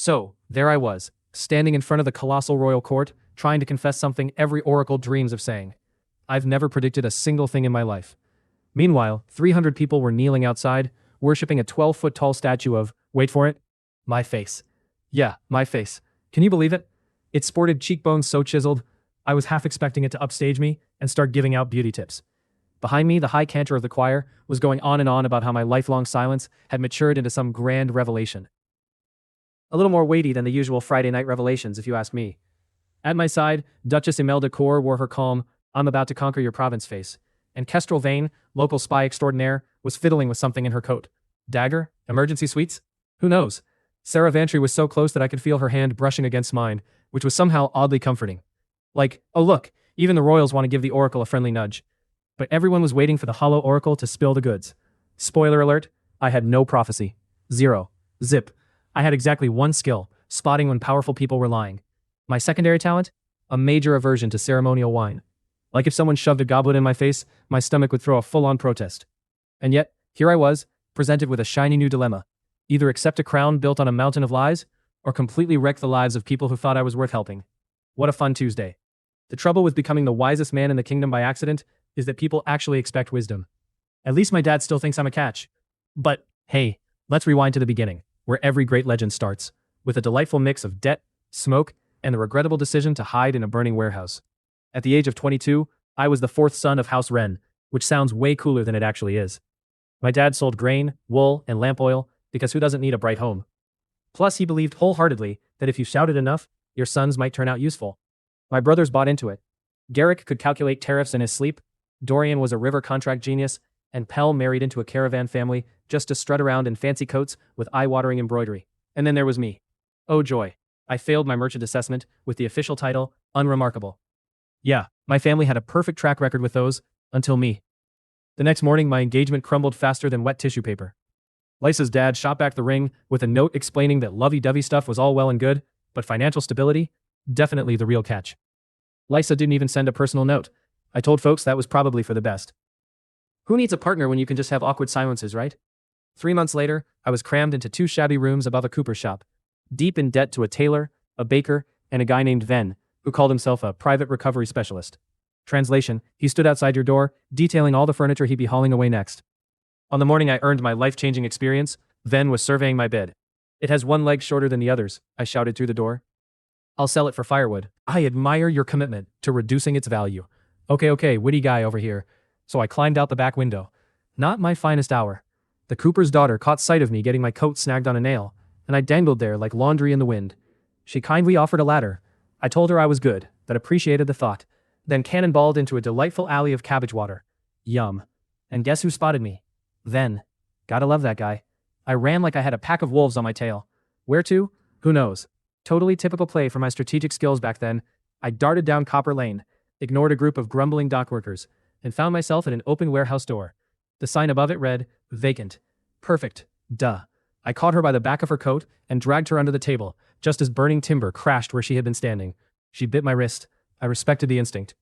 So, there I was, standing in front of the colossal royal court, trying to confess something every oracle dreams of saying. I've never predicted a single thing in my life. Meanwhile, 300 people were kneeling outside, worshipping a 12-foot-tall statue of, wait for it, my face. Yeah, my face. Can you believe it? It sported cheekbones so chiseled, I was half expecting it to upstage me and start giving out beauty tips. Behind me, the high cantor of the choir was going on and on about how my lifelong silence had matured into some grand revelation. A little more weighty than the usual Friday night revelations, if you ask me. At my side, Duchess Imelda Kaur wore her calm, I'm about to conquer your province face, and Kestrel Vane, local spy extraordinaire, was fiddling with something in her coat. Dagger? Emergency sweets? Who knows? Sarah Vantry was so close that I could feel her hand brushing against mine, which was somehow oddly comforting. Like, oh look, even the royals want to give the oracle a friendly nudge. But everyone was waiting for the hollow oracle to spill the goods. Spoiler alert, I had no prophecy. Zero. Zip. I had exactly one skill, spotting when powerful people were lying. My secondary talent? A major aversion to ceremonial wine. Like if someone shoved a goblet in my face, my stomach would throw a full-on protest. And yet, here I was, presented with a shiny new dilemma. Either accept a crown built on a mountain of lies, or completely wreck the lives of people who thought I was worth helping. What a fun Tuesday. The trouble with becoming the wisest man in the kingdom by accident is that people actually expect wisdom. At least my dad still thinks I'm a catch. But, hey, let's rewind to the beginning, where every great legend starts, with a delightful mix of debt, smoke, and the regrettable decision to hide in a burning warehouse. At the age of 22, I was the fourth son of House Wren, which sounds way cooler than it actually is. My dad sold grain, wool, and lamp oil because who doesn't need a bright home? Plus, he believed wholeheartedly that if you shouted enough, your sons might turn out useful. My brothers bought into it. Garrick could calculate tariffs in his sleep, Dorian was a river contract genius, and Pell married into a caravan family just to strut around in fancy coats with eye-watering embroidery. And then there was me. Oh joy. I failed my merchant assessment with the official title, unremarkable. Yeah, my family had a perfect track record with those, until me. The next morning, my engagement crumbled faster than wet tissue paper. Lisa's dad shot back the ring with a note explaining that lovey-dovey stuff was all well and good, but financial stability? Definitely the real catch. Lisa didn't even send a personal note. I told folks that was probably for the best. Who needs a partner when you can just have awkward silences, right? 3 months later, I was crammed into 2 shabby rooms above a cooper's shop, deep in debt to a tailor, a baker, and a guy named Ven, who called himself a private recovery specialist. Translation, he stood outside your door, detailing all the furniture he'd be hauling away next. On the morning I earned my life-changing experience, Ven was surveying my bed. It has one leg shorter than the others, I shouted through the door. I'll sell it for firewood. I admire your commitment to reducing its value. Okay, witty guy over here. So I climbed out the back window. Not my finest hour. The cooper's daughter caught sight of me getting my coat snagged on a nail, and I dangled there like laundry in the wind. She kindly offered a ladder. I told her I was good, but appreciated the thought, then cannonballed into a delightful alley of cabbage water. Yum. And guess who spotted me? Ven. Gotta love that guy. I ran like I had a pack of wolves on my tail. Where to? Who knows? Totally typical play for my strategic skills back then. I darted down Copper Lane, ignored a group of grumbling dockworkers, and found myself at an open warehouse door. The sign above it read, vacant. Perfect. Duh. I caught her by the back of her coat and dragged her under the table, just as burning timber crashed where she had been standing. She bit my wrist. I respected the instinct.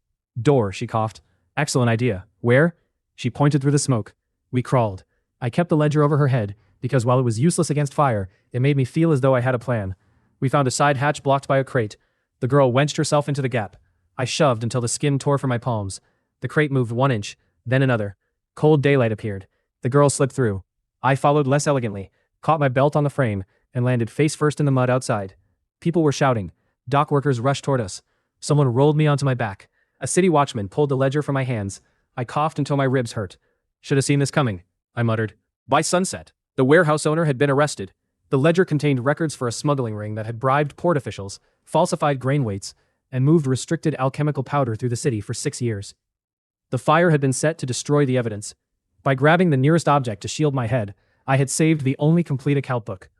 Door, she coughed. Excellent idea. Where? She pointed through the smoke. We crawled. I kept the ledger over her head, because while it was useless against fire, it made me feel as though I had a plan. We found a side hatch blocked by a crate. The girl wedged herself into the gap. I shoved until the skin tore from my palms. The crate moved 1 inch, then another. Cold daylight appeared. The girl slipped through. I followed less elegantly, caught my belt on the frame, and landed face first in the mud outside. People were shouting. Dock workers rushed toward us. Someone rolled me onto my back. A city watchman pulled the ledger from my hands. I coughed until my ribs hurt. Should have seen this coming, I muttered. By sunset, the warehouse owner had been arrested. The ledger contained records for a smuggling ring that had bribed port officials, falsified grain weights, and moved restricted alchemical powder through the city for 6 years. The fire had been set to destroy the evidence. By grabbing the nearest object to shield my head, I had saved the only complete account book.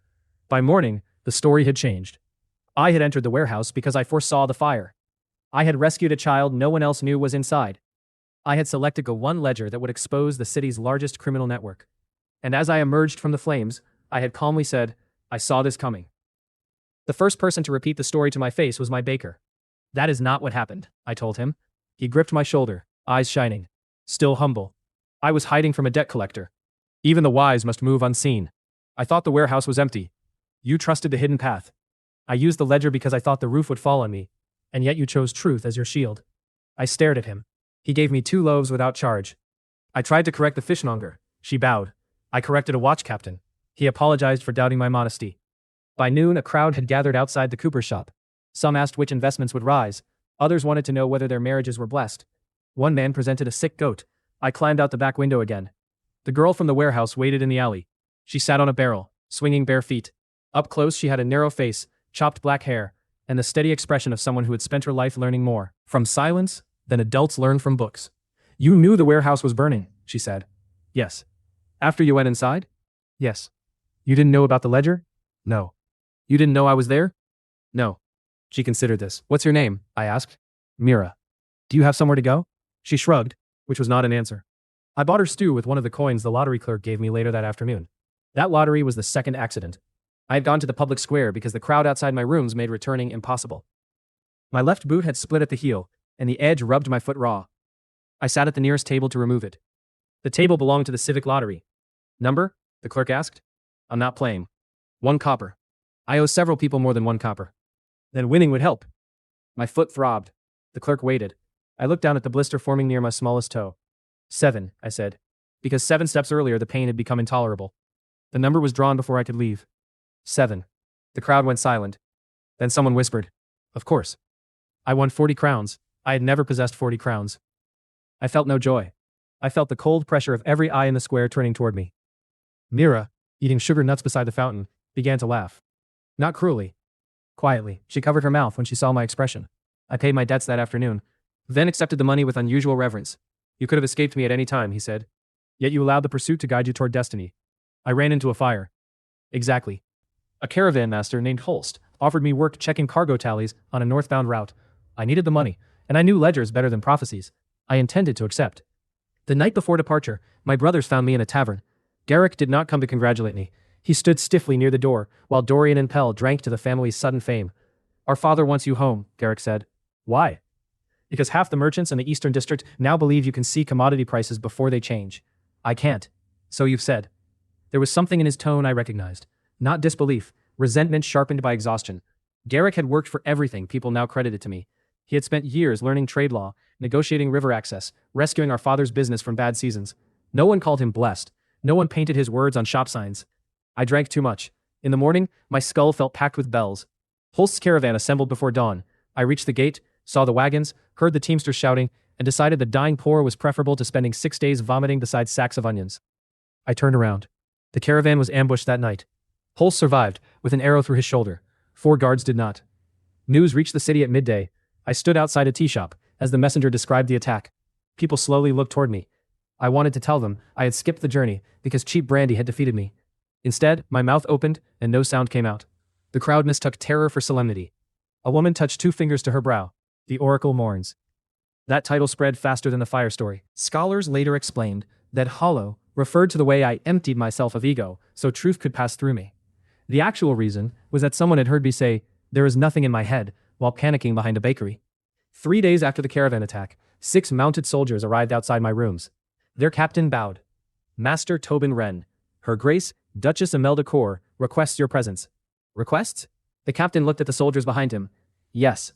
By morning, the story had changed. I had entered the warehouse because I foresaw the fire. I had rescued a child no one else knew was inside. I had selected the one ledger that would expose the city's largest criminal network. And as I emerged from the flames, I had calmly said, I saw this coming. The first person to repeat the story to my face was my baker. That is not what happened, I told him. He gripped my shoulder, eyes shining. Still humble. I was hiding from a debt collector. Even the wise must move unseen. I thought the warehouse was empty. You trusted the hidden path. I used the ledger because I thought the roof would fall on me, and yet you chose truth as your shield. I stared at him. He gave me 2 loaves without charge. I tried to correct the fishmonger. She bowed. I corrected a watch captain. He apologized for doubting my modesty. By noon, a crowd had gathered outside the cooper's shop. Some asked which investments would rise. Others wanted to know whether their marriages were blessed. One man presented a sick goat. I climbed out the back window again. The girl from the warehouse waited in the alley. She sat on a barrel, swinging bare feet. Up close, she had a narrow face, chopped black hair, and the steady expression of someone who had spent her life learning more from silence than adults learn from books. You knew the warehouse was burning, she said. Yes. After you went inside? Yes. You didn't know about the ledger? No. You didn't know I was there? No. She considered this. What's your name? I asked. Mira. Do you have somewhere to go? She shrugged, which was not an answer. I bought her stew with one of the coins the lottery clerk gave me later that afternoon. That lottery was the second accident. I had gone to the public square because the crowd outside my rooms made returning impossible. My left boot had split at the heel, and the edge rubbed my foot raw. I sat at the nearest table to remove it. The table belonged to the civic lottery. Number? The clerk asked. I'm not playing. 1 copper. I owe several people more than 1 copper. Then winning would help. My foot throbbed. The clerk waited. I looked down at the blister forming near my smallest toe. 7, I said. Because 7 steps earlier the pain had become intolerable. The number was drawn before I could leave. 7. The crowd went silent. Then someone whispered. Of course. I won 40 crowns. I had never possessed 40 crowns. I felt no joy. I felt the cold pressure of every eye in the square turning toward me. Mira, eating sugar nuts beside the fountain, began to laugh. Not cruelly. Quietly, she covered her mouth when she saw my expression. I paid my debts that afternoon, then accepted the money with unusual reverence. You could have escaped me at any time, he said. Yet you allowed the pursuit to guide you toward destiny. I ran into a fire. Exactly. A caravan master named Holst offered me work checking cargo tallies on a northbound route. I needed the money, and I knew ledgers better than prophecies. I intended to accept. The night before departure, my brothers found me in a tavern. Garrick did not come to congratulate me. He stood stiffly near the door, while Dorian and Pell drank to the family's sudden fame. Our father wants you home, Garrick said. Why? Because half the merchants in the Eastern District now believe you can see commodity prices before they change. I can't. So you've said. There was something in his tone I recognized. Not disbelief, resentment sharpened by exhaustion. Garrick had worked for everything people now credited to me. He had spent years learning trade law, negotiating river access, rescuing our father's business from bad seasons. No one called him blessed. No one painted his words on shop signs. I drank too much. In the morning, my skull felt packed with bells. Holst's caravan assembled before dawn. I reached the gate, saw the wagons, heard the teamsters shouting, and decided the dying poor was preferable to spending 6 days vomiting beside sacks of onions. I turned around. The caravan was ambushed that night. Holst survived, with an arrow through his shoulder. 4 guards did not. News reached the city at midday. I stood outside a tea shop, as the messenger described the attack. People slowly looked toward me. I wanted to tell them I had skipped the journey because cheap brandy had defeated me. Instead, my mouth opened and no sound came out. The crowd mistook terror for solemnity. A woman touched 2 fingers to her brow. The oracle mourns. That title spread faster than the fire story. Scholars later explained that hollow referred to the way I emptied myself of ego so truth could pass through me. The actual reason was that someone had heard me say, "There is nothing in my head," while panicking behind a bakery. 3 days after the caravan attack, 6 mounted soldiers arrived outside my rooms. Their captain bowed. Master Tobin Wren, Her Grace, Duchess Imelda Kaur, requests your presence. Requests? The captain looked at the soldiers behind him. Yes.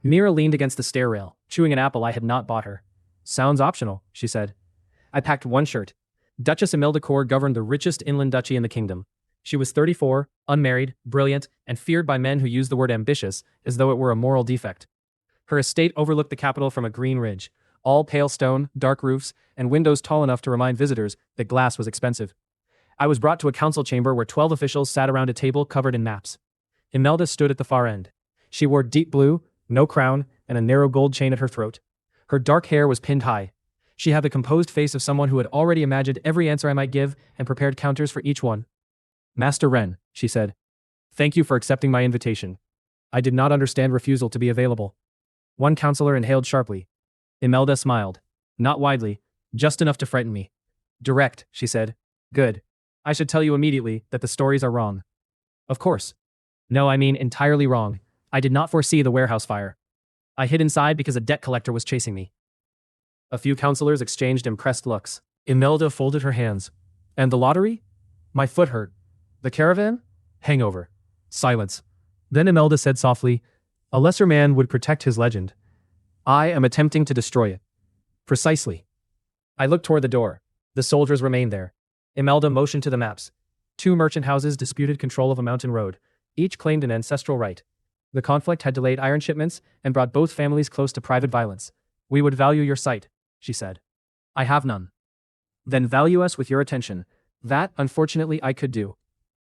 Mira leaned against the stair rail, chewing an apple I had not bought her. Sounds optional, she said. I packed 1 shirt. Duchess Imelda Kaur governed the richest inland duchy in the kingdom. She was 34, unmarried, brilliant, and feared by men who used the word ambitious as though it were a moral defect. Her estate overlooked the capital from a green ridge, all pale stone, dark roofs, and windows tall enough to remind visitors that glass was expensive. I was brought to a council chamber where 12 officials sat around a table covered in maps. Imelda stood at the far end. She wore deep blue, no crown, and a narrow gold chain at her throat. Her dark hair was pinned high. She had the composed face of someone who had already imagined every answer I might give and prepared counters for each one. Master Wren, she said. Thank you for accepting my invitation. I did not understand refusal to be available. One counselor inhaled sharply. Imelda smiled. Not widely, just enough to frighten me. Direct, she said. Good. I should tell you immediately that the stories are wrong. Of course. No, I mean entirely wrong. I did not foresee the warehouse fire. I hid inside because a debt collector was chasing me. A few counselors exchanged impressed looks. Imelda folded her hands. And the lottery? My foot hurt. The caravan? Hangover. Silence. Then Imelda said softly, "A lesser man would protect his legend. I am attempting to destroy it." Precisely. I looked toward the door. The soldiers remained there. Imelda motioned to the maps. Two merchant houses disputed control of a mountain road. Each claimed an ancestral right. The conflict had delayed iron shipments and brought both families close to private violence. "We would value your sight," she said. "I have none." "Then value us with your attention." That, unfortunately, I could do.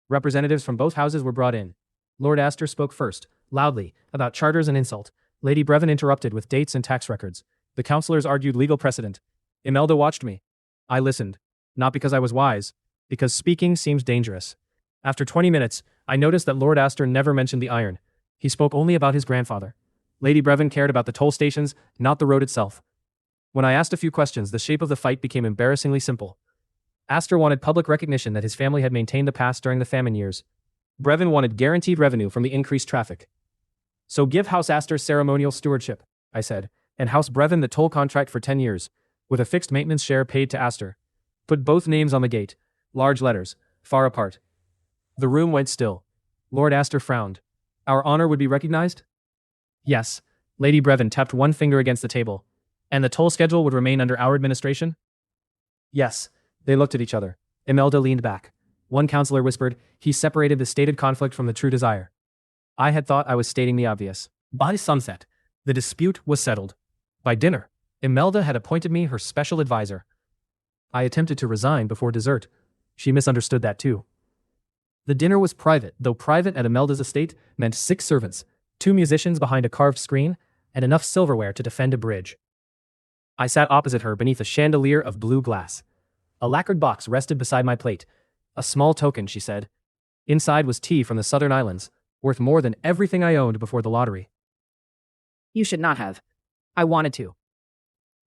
Representatives from both houses were brought in. Lord Astor spoke first, loudly, about charters and insult. Lady Brevin interrupted with dates and tax records. The councillors argued legal precedent. Imelda watched me. I listened. Not because I was wise, because speaking seems dangerous. After 20 minutes, I noticed that Lord Astor never mentioned the iron. He spoke only about his grandfather. Lady Brevin cared about the toll stations, not the road itself. When I asked a few questions, the shape of the fight became embarrassingly simple. Astor wanted public recognition that his family had maintained the pass during the famine years. Brevin wanted guaranteed revenue from the increased traffic. "So give House Astor ceremonial stewardship," I said, "and House Brevin the toll contract for 10 years, with a fixed maintenance share paid to Astor. Put both names on the gate, large letters, far apart." The room went still. Lord Astor frowned. "Our honor would be recognized?" "Yes." Lady Brevin tapped one finger against the table. "And the toll schedule would remain under our administration?" "Yes." They looked at each other. Imelda leaned back. One counselor whispered, "He separated the stated conflict from the true desire." I had thought I was stating the obvious. By sunset, the dispute was settled. By dinner, Imelda had appointed me her special advisor. I attempted to resign before dessert. She misunderstood that too. The dinner was private, though private at Imelda's estate meant 6 servants, 2 musicians behind a carved screen, and enough silverware to defend a bridge. I sat opposite her beneath a chandelier of blue glass. A lacquered box rested beside my plate. "A small token," she said. Inside was tea from the Southern Islands, worth more than everything I owned before the lottery. You should not have. I wanted to.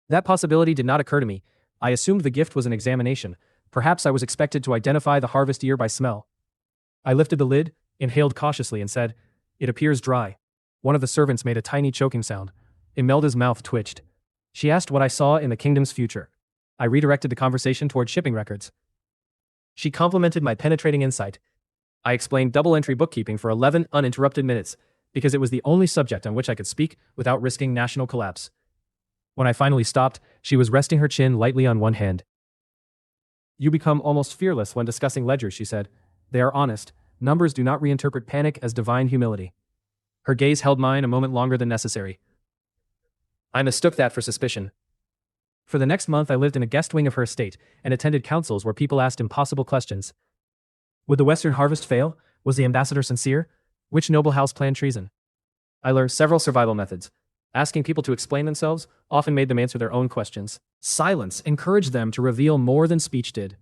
That possibility did not occur to me. I assumed the gift was an examination. Perhaps I was expected to identify the harvest year by smell. I lifted the lid, inhaled cautiously, and said, "It appears dry." One of the servants made a tiny choking sound. Imelda's mouth twitched. She asked what I saw in the kingdom's future. I redirected the conversation toward shipping records. She complimented my penetrating insight. I explained double-entry bookkeeping for 11 uninterrupted minutes, because it was the only subject on which I could speak without risking national collapse. When I finally stopped, she was resting her chin lightly on one hand. "You become almost fearless when discussing ledgers," she said. "They are honest. Numbers do not reinterpret panic as divine humility." Her gaze held mine a moment longer than necessary. I mistook that for suspicion. For the next month, I lived in a guest wing of her estate and attended councils where people asked impossible questions. Would the Western harvest fail? Was the ambassador sincere? Which noble house planned treason? I learned several survival methods. Asking people to explain themselves often made them answer their own questions. Silence encouraged them to reveal more than speech did.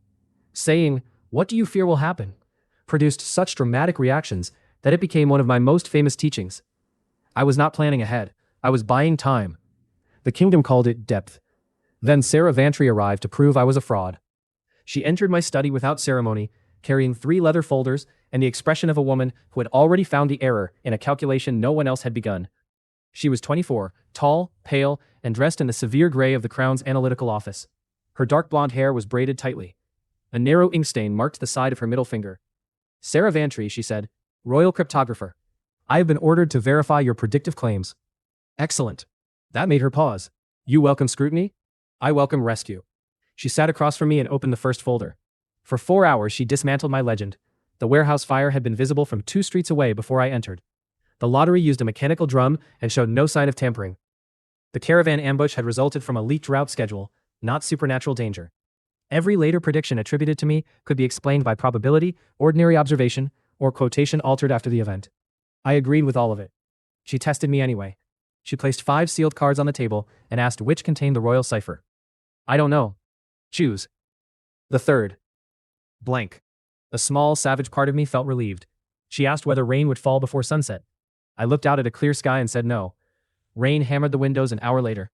Saying, "What do you fear will happen?" produced such dramatic reactions that it became one of my most famous teachings. I was not planning ahead. I was buying time. The kingdom called it depth. Then Sarah Vantry arrived to prove I was a fraud. She entered my study without ceremony, carrying 3 leather folders and the expression of a woman who had already found the error in a calculation no one else had begun. She was 24, tall, pale, and dressed in the severe gray of the Crown's analytical office. Her dark blonde hair was braided tightly. A narrow ink stain marked the side of her middle finger. "Sarah Vantry," she said, "Royal Cryptographer. I have been ordered to verify your predictive claims." Excellent. That made her pause. "You welcome scrutiny? I welcome rescue." She sat across from me and opened the first folder. For 4 hours she dismantled my legend. The warehouse fire had been visible from 2 streets away before I entered. The lottery used a mechanical drum and showed no sign of tampering. The caravan ambush had resulted from a leaked route schedule, not supernatural danger. Every later prediction attributed to me could be explained by probability, ordinary observation, or quotation altered after the event. I agreed with all of it. She tested me anyway. She placed 5 sealed cards on the table and asked which contained the royal cipher. "I don't know." "Choose." "The third." Blank. A small, savage part of me felt relieved. She asked whether rain would fall before sunset. I looked out at a clear sky and said no. Rain hammered the windows an hour later.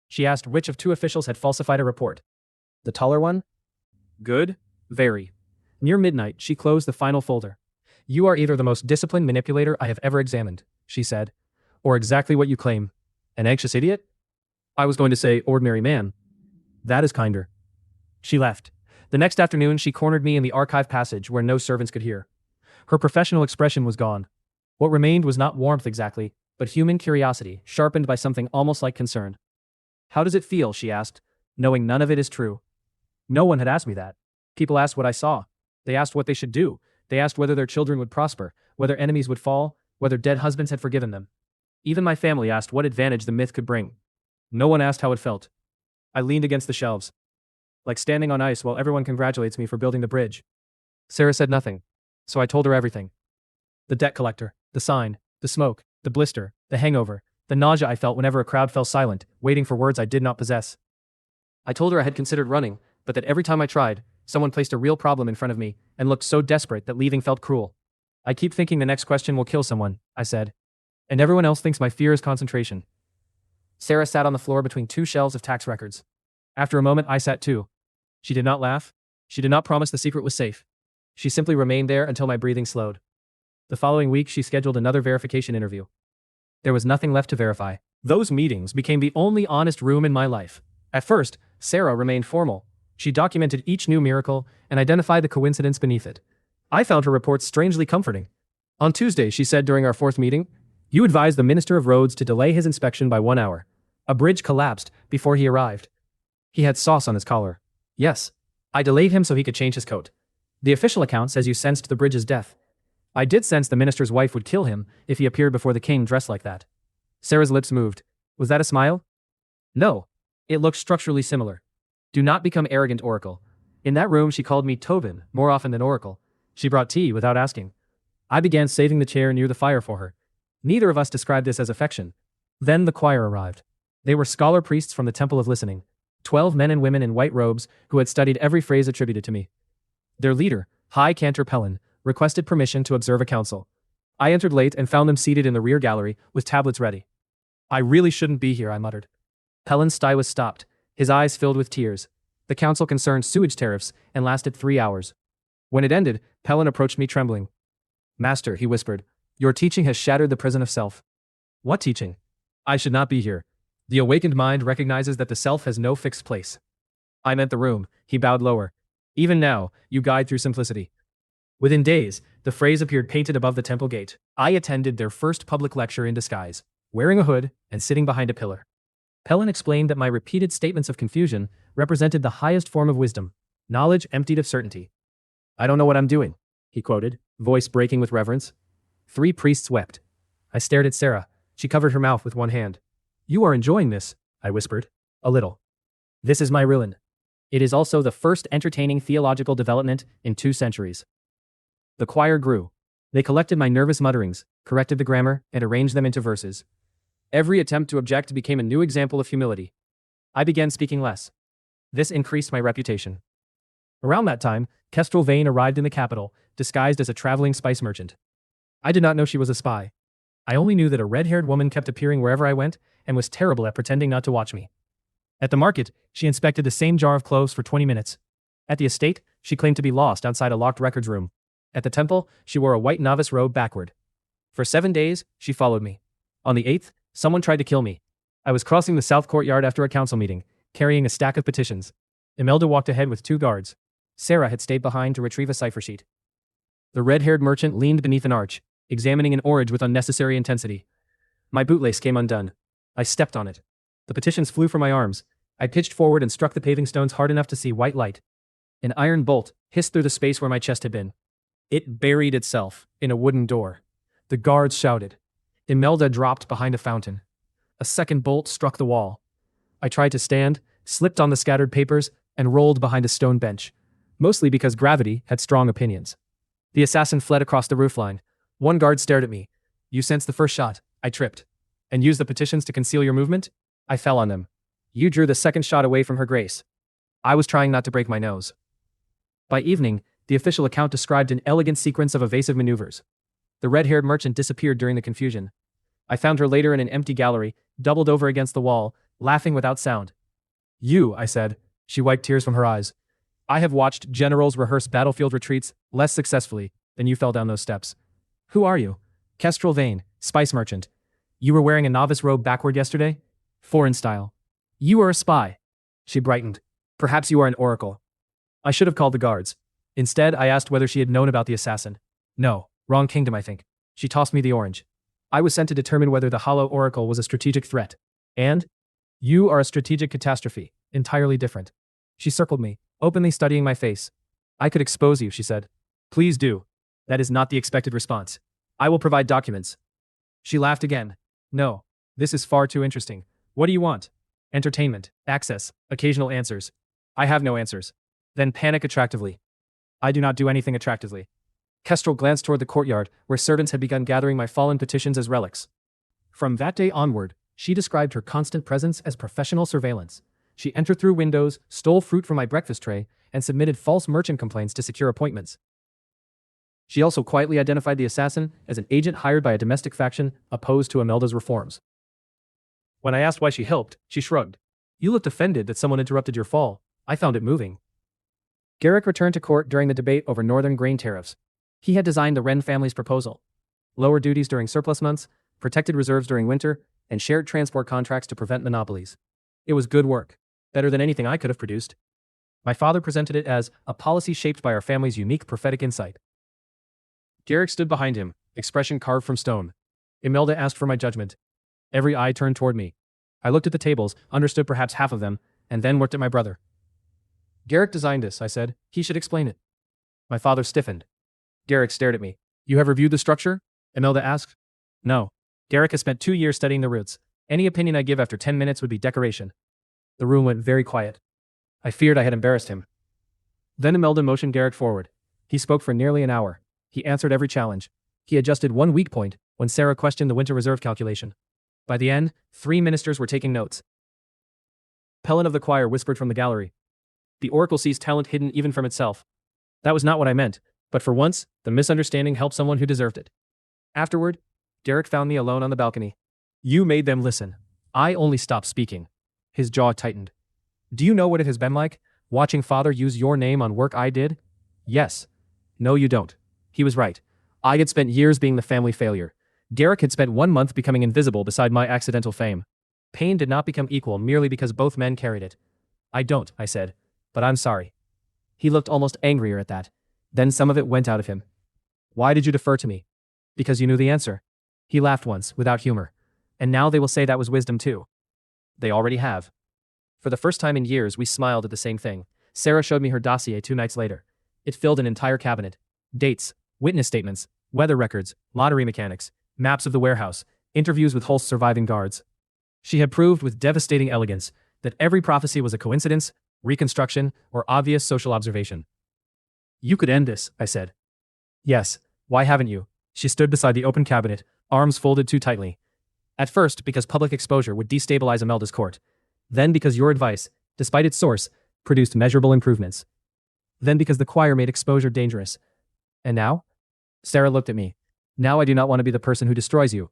She asked which of 2 officials had falsified a report. "The taller one?" "Good. Very." Near midnight, she closed the final folder. "You are either the most disciplined manipulator I have ever examined," she said, "or exactly what you claim. An anxious idiot?" I was going to say ordinary man. That is kinder. She left. The next afternoon, she cornered me in the archive passage where no servants could hear. Her professional expression was gone. What remained was not warmth exactly, but human curiosity, sharpened by something almost like concern. How does it feel, she asked, knowing none of it is true? No one had asked me that. People asked what I saw. They asked what they should do. They asked whether their children would prosper, whether enemies would fall, whether dead husbands had forgiven them. Even my family asked what advantage the myth could bring. No one asked how it felt. I leaned against the shelves, like standing on ice while everyone congratulates me for building the bridge. Sarah said nothing, so I told her everything. The debt collector, the sign, the smoke, the blister, the hangover, the nausea I felt whenever a crowd fell silent, waiting for words I did not possess. I told her I had considered running, but that every time I tried, someone placed a real problem in front of me and looked so desperate that leaving felt cruel. I keep thinking the next question will kill someone, I said. And everyone else thinks my fear is concentration. Sarah sat on the floor between two shelves of tax records. After a moment, I sat too. She did not laugh. She did not promise the secret was safe. She simply remained there until my breathing slowed. The following week, she scheduled another verification interview. There was nothing left to verify. Those meetings became the only honest room in my life. At first, Sarah remained formal. She documented each new miracle and identified the coincidence beneath it. I found her reports strangely comforting. On Tuesday, she said during our fourth meeting, "You advised the Minister of Roads to delay his inspection by 1 hour. A bridge collapsed before he arrived. He had sauce on his collar. Yes, I delayed him so he could change his coat. The official account says you sensed the bridge's death. I did sense the minister's wife would kill him if he appeared before the king dressed like that." Sarah's lips moved. Was that a smile? No. It looked structurally similar. Do not become arrogant, Oracle. In that room, she called me Tobin more often than Oracle. She brought tea without asking. I began saving the chair near the fire for her. Neither of us described this as affection. Then the choir arrived. They were scholar priests from the Temple of Listening, 12 men and women in white robes who had studied every phrase attributed to me. Their leader, High Cantor Pellin, requested permission to observe a council. I entered late and found them seated in the rear gallery with tablets ready. I really shouldn't be here, I muttered. Pellin's sigh was stopped, his eyes filled with tears. The council concerned sewage tariffs and lasted 3 hours. When it ended, Pellin approached me trembling. "Master," he whispered, "your teaching has shattered the prison of self." What teaching? I should not be here. The awakened mind recognizes that the self has no fixed place. I meant the room. He bowed lower. Even now, you guide through simplicity. Within days, the phrase appeared painted above the temple gate. I attended their first public lecture in disguise, wearing a hood and sitting behind a pillar. Pellin explained that my repeated statements of confusion represented the highest form of wisdom, knowledge emptied of certainty. "I don't know what I'm doing," he quoted, voice breaking with reverence. 3 priests wept. I stared at Sarah. She covered her mouth with one hand. "You are enjoying this," I whispered. "A little. This is my ruin." It is also the first entertaining theological development in 2 centuries. The choir grew. They collected my nervous mutterings, corrected the grammar, and arranged them into verses. Every attempt to object became a new example of humility. I began speaking less. This increased my reputation. Around that time, Kestrel Vane arrived in the capital, disguised as a traveling spice merchant. I did not know she was a spy. I only knew that a red-haired woman kept appearing wherever I went and was terrible at pretending not to watch me. At the market, she inspected the same jar of cloves for 20 minutes. At the estate, she claimed to be lost outside a locked records room. At the temple, she wore a white novice robe backward. For 7 days, she followed me. On the 8th, someone tried to kill me. I was crossing the south courtyard after a council meeting, carrying a stack of petitions. Imelda walked ahead with 2 guards. Sarah had stayed behind to retrieve a cipher sheet. The red-haired merchant leaned beneath an arch, examining an orange with unnecessary intensity. My bootlace came undone. I stepped on it. The petitions flew from my arms. I pitched forward and struck the paving stones hard enough to see white light. An iron bolt hissed through the space where my chest had been. It buried itself in a wooden door. The guards shouted. Imelda dropped behind a fountain. A second bolt struck the wall. I tried to stand, slipped on the scattered papers, and rolled behind a stone bench, mostly because gravity had strong opinions. The assassin fled across the roofline. One guard stared at me. "You sensed the first shot." I tripped. "And used the petitions to conceal your movement?" I fell on them. "You drew the second shot away from her grace." I was trying not to break my nose. By evening, the official account described an elegant sequence of evasive maneuvers. The red-haired merchant disappeared during the confusion. I found her later in an empty gallery, doubled over against the wall, laughing without sound. "You," I said. She wiped tears from her eyes. "I have watched generals rehearse battlefield retreats less successfully than you fell down those steps." "Who are you?" "Kestrel Vane, spice merchant. You were wearing a novice robe backward yesterday? Foreign style. You are a spy." She brightened. "Perhaps you are an oracle." I should have called the guards. Instead, I asked whether she had known about the assassin. "No, wrong kingdom, I think." She tossed me the orange. I was sent to determine whether the Hollow Oracle was a strategic threat. And? You are a strategic catastrophe, entirely different. She circled me, openly studying my face. I could expose you, she said. Please do. That is not the expected response. I will provide documents. She laughed again. No. This is far too interesting. What do you want? Entertainment, access, occasional answers. I have no answers. Then panic attractively. I do not do anything attractively. Kestrel glanced toward the courtyard, where servants had begun gathering my fallen petitions as relics. From that day onward, she described her constant presence as professional surveillance. She entered through windows, stole fruit from my breakfast tray, and submitted false merchant complaints to secure appointments. She also quietly identified the assassin as an agent hired by a domestic faction opposed to Imelda's reforms. When I asked why she helped, she shrugged. You looked offended that someone interrupted your fall. I found it moving. Garrick returned to court during the debate over northern grain tariffs. He had designed the Wren family's proposal. Lower duties during surplus months, protected reserves during winter, and shared transport contracts to prevent monopolies. It was good work. Better than anything I could have produced. My father presented it as a policy shaped by our family's unique prophetic insight. Garrick stood behind him, expression carved from stone. Imelda asked for my judgment. Every eye turned toward me. I looked at the tables, understood perhaps half of them, and then looked at my brother. Garrick designed this, I said. He should explain it. My father stiffened. Garrick stared at me. You have reviewed the structure? Imelda asked. No. Garrick has spent 2 years studying the roots. Any opinion I give after 10 minutes would be decoration. The room went very quiet. I feared I had embarrassed him. Then Imelda motioned Garrick forward. He spoke for nearly an hour. He answered every challenge. He adjusted one weak point when Sarah questioned the winter reserve calculation. By the end, 3 ministers were taking notes. Pellin of the choir whispered from the gallery. The oracle sees talent hidden even from itself. That was not what I meant, but for once, the misunderstanding helped someone who deserved it. Afterward, Garrick found me alone on the balcony. You made them listen. I only stopped speaking. His jaw tightened. Do you know what it has been like, watching father use your name on work I did? Yes. No, you don't. He was right. I had spent years being the family failure. Garrick had spent 1 month becoming invisible beside my accidental fame. Pain did not become equal merely because both men carried it. I don't, I said. But I'm sorry. He looked almost angrier at that. Then some of it went out of him. Why did you defer to me? Because you knew the answer. He laughed once, without humor. And now they will say that was wisdom too. They already have. For the first time in years, we smiled at the same thing. Sarah showed me her dossier 2 nights later. It filled an entire cabinet. Dates, witness statements, weather records, lottery mechanics, maps of the warehouse, interviews with Holst's surviving guards. She had proved with devastating elegance that every prophecy was a coincidence, reconstruction, or obvious social observation. You could end this, I said. Yes, why haven't you? She stood beside the open cabinet, arms folded too tightly. At first, because public exposure would destabilize Imelda's court. Then because your advice, despite its source, produced measurable improvements. Then because the choir made exposure dangerous. And now? Sarah looked at me. Now I do not want to be the person who destroys you.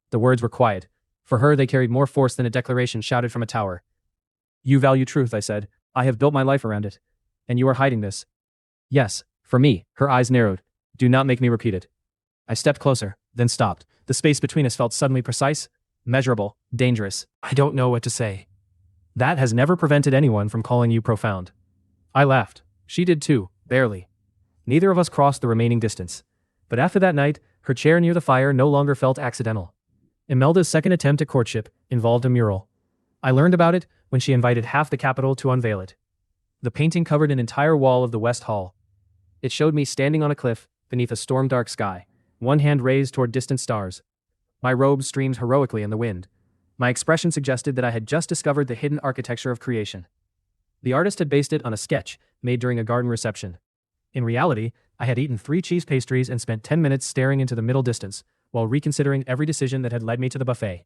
The words were quiet. For her, they carried more force than a declaration shouted from a tower. You value truth, I said. I have built my life around it. And you are hiding this. Yes, for me, her eyes narrowed. Do not make me repeat it. I stepped closer, then stopped. The space between us felt suddenly precise, measurable, dangerous. I don't know what to say. That has never prevented anyone from calling you profound. I laughed. She did too, barely. Neither of us crossed the remaining distance. But after that night, her chair near the fire no longer felt accidental. Imelda's second attempt at courtship involved a mural. I learned about it when she invited half the capital to unveil it. The painting covered an entire wall of the West Hall. It showed me standing on a cliff beneath a storm-dark sky, one hand raised toward distant stars. My robe streamed heroically in the wind. My expression suggested that I had just discovered the hidden architecture of creation. The artist had based it on a sketch made during a garden reception. In reality, I had eaten 3 cheese pastries and spent 10 minutes staring into the middle distance, while reconsidering every decision that had led me to the buffet.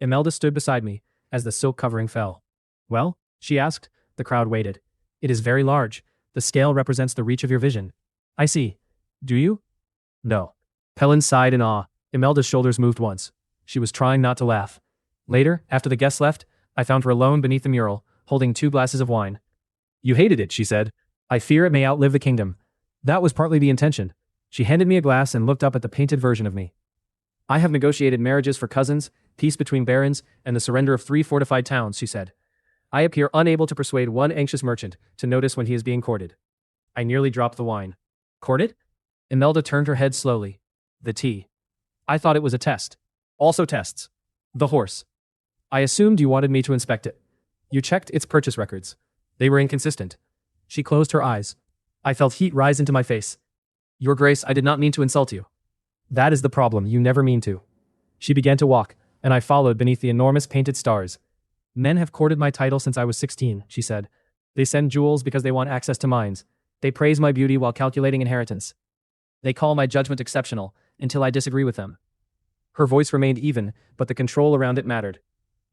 Imelda stood beside me, as the silk covering fell. Well? She asked. The crowd waited. It is very large. The scale represents the reach of your vision. I see. Do you? No. Pellin sighed in awe. Imelda's shoulders moved once. She was trying not to laugh. Later, after the guests left, I found her alone beneath the mural, holding 2 glasses of wine. You hated it, she said. I fear it may outlive the kingdom. That was partly the intention. She handed me a glass and looked up at the painted version of me. I have negotiated marriages for cousins, peace between barons, and the surrender of 3 fortified towns, she said. I appear unable to persuade one anxious merchant to notice when he is being courted. I nearly dropped the wine. Courted? Imelda turned her head slowly. The tea. I thought it was a test. Also tests. The horse. I assumed you wanted me to inspect it. You checked its purchase records. They were inconsistent. She closed her eyes. I felt heat rise into my face. Your Grace, I did not mean to insult you. That is the problem, you never mean to. She began to walk, and I followed beneath the enormous painted stars. Men have courted my title since I was 16, she said. They send jewels because they want access to mines. They praise my beauty while calculating inheritance. They call my judgment exceptional, until I disagree with them. Her voice remained even, but the control around it mattered.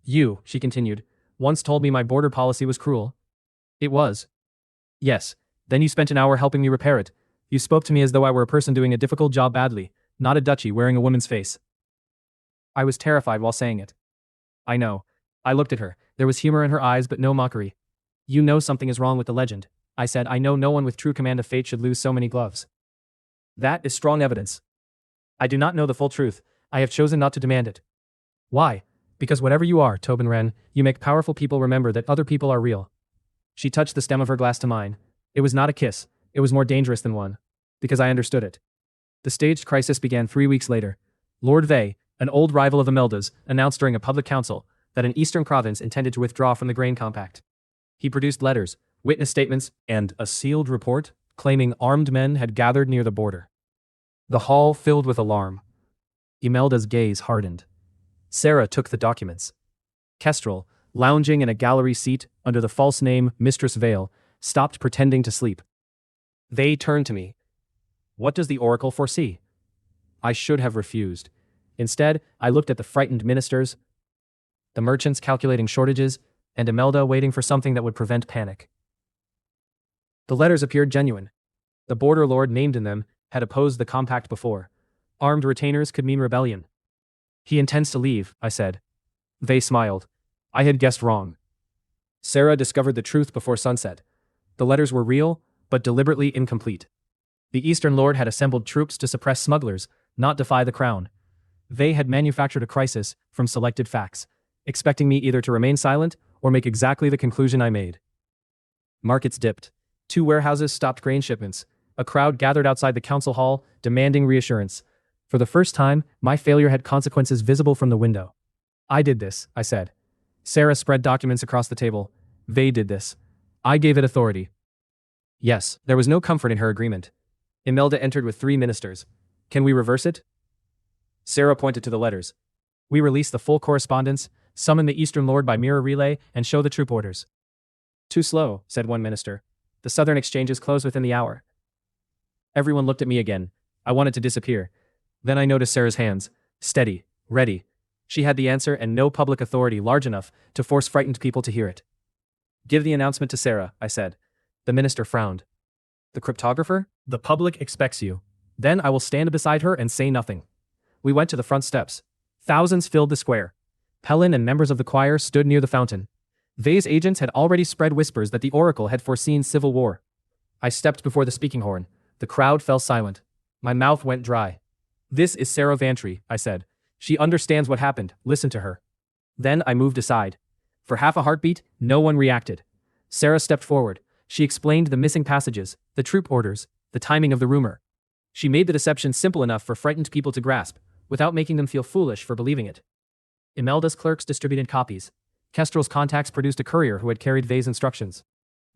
You, she continued, once told me my border policy was cruel. It was. Yes. Then you spent an hour helping me repair it. You spoke to me as though I were a person doing a difficult job badly, not a duchy wearing a woman's face. I was terrified while saying it. I know. I looked at her. There was humor in her eyes but no mockery. You know something is wrong with the legend. I said, I know no one with true command of fate should lose so many gloves. That is strong evidence. I do not know the full truth. I have chosen not to demand it. Why? Because whatever you are, Tobin Wren, you make powerful people remember that other people are real. She touched the stem of her glass to mine. It was not a kiss. It was more dangerous than one. Because I understood it. The staged crisis began 3 weeks later. Lord Vey, an old rival of Imelda's, announced during a public council that an eastern province intended to withdraw from the grain compact. He produced letters, witness statements, and a sealed report claiming armed men had gathered near the border. The hall filled with alarm. Imelda's gaze hardened. Sarah took the documents. Kestrel, lounging in a gallery seat under the false name Mistress Vale, stopped pretending to sleep. They turned to me. What does the oracle foresee? I should have refused. Instead, I looked at the frightened ministers, the merchants calculating shortages, and Imelda waiting for something that would prevent panic. The letters appeared genuine. The border lord named in them had opposed the compact before. Armed retainers could mean rebellion. He intends to leave, I said. They smiled. I had guessed wrong. Sarah discovered the truth before sunset. The letters were real, but deliberately incomplete. The Eastern Lord had assembled troops to suppress smugglers, not defy the crown. They had manufactured a crisis from selected facts, expecting me either to remain silent or make exactly the conclusion I made. Markets dipped. 2 warehouses stopped grain shipments. A crowd gathered outside the council hall, demanding reassurance. For the first time, my failure had consequences visible from the window. I did this, I said. Sarah spread documents across the table. They did this. I gave it authority. Yes, there was no comfort in her agreement. Imelda entered with 3 ministers. Can we reverse it? Sarah pointed to the letters. We release the full correspondence, summon the Eastern Lord by mirror relay, and show the troop orders. Too slow, said one minister. The southern exchanges close within the hour. Everyone looked at me again. I wanted to disappear. Then I noticed Sarah's hands. Steady. Ready. She had the answer and no public authority large enough to force frightened people to hear it. Give the announcement to Sarah, I said. The minister frowned. The cryptographer? The public expects you. Then I will stand beside her and say nothing. We went to the front steps. Thousands filled the square. Pelin and members of the choir stood near the fountain. Vey's agents had already spread whispers that the oracle had foreseen civil war. I stepped before the speaking horn. The crowd fell silent. My mouth went dry. This is Sarah Vantry, I said. She understands what happened. Listen to her. Then I moved aside. For half a heartbeat, no one reacted. Sarah stepped forward. She explained the missing passages, the troop orders, the timing of the rumor. She made the deception simple enough for frightened people to grasp, without making them feel foolish for believing it. Imelda's clerks distributed copies. Kestrel's contacts produced a courier who had carried Vey's instructions.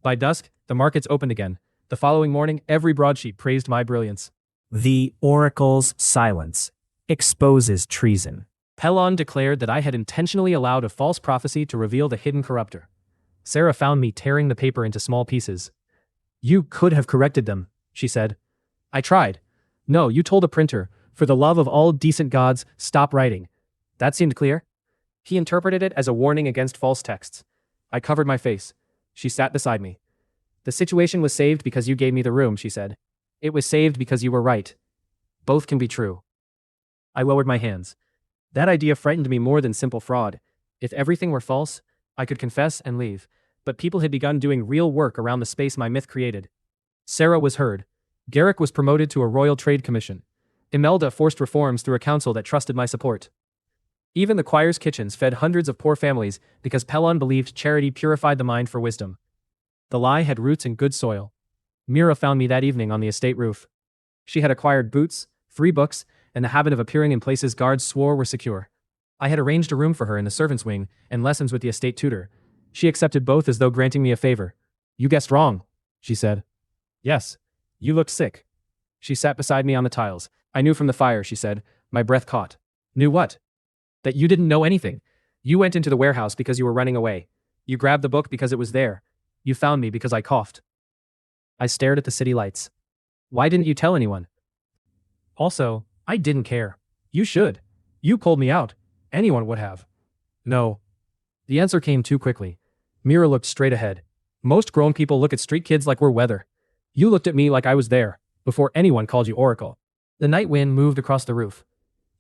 By dusk, the markets opened again. The following morning, every broadsheet praised my brilliance. The oracle's silence exposes treason. Pelon declared that I had intentionally allowed a false prophecy to reveal the hidden corrupter. Sarah found me tearing the paper into small pieces. You could have corrected them, she said. I tried. No, you told a printer, for the love of all decent gods, stop writing. That seemed clear. He interpreted it as a warning against false texts. I covered my face. She sat beside me. The situation was saved because you gave me the room, she said. It was saved because you were right. Both can be true. I lowered my hands. That idea frightened me more than simple fraud. If everything were false, I could confess and leave. But people had begun doing real work around the space my myth created. Sarah was heard. Garrick was promoted to a Royal Trade Commission. Imelda forced reforms through a council that trusted my support. Even the choir's kitchens fed hundreds of poor families because Pelon believed charity purified the mind for wisdom. The lie had roots in good soil. Mira found me that evening on the estate roof. She had acquired boots, 3 books, and the habit of appearing in places guards swore were secure. I had arranged a room for her in the servants' wing and lessons with the estate tutor. She accepted both as though granting me a favor. You guessed wrong, she said. Yes. You looked sick. She sat beside me on the tiles. I knew from the fire, she said. My breath caught. Knew what? That you didn't know anything. You went into the warehouse because you were running away. You grabbed the book because it was there. You found me because I coughed. I stared at the city lights. Why didn't you tell anyone? Also, I didn't care. You should. You pulled me out. Anyone would have. No. The answer came too quickly. Mira looked straight ahead. Most grown people look at street kids like we're weather. You looked at me like I was there, before anyone called you Oracle. The night wind moved across the roof.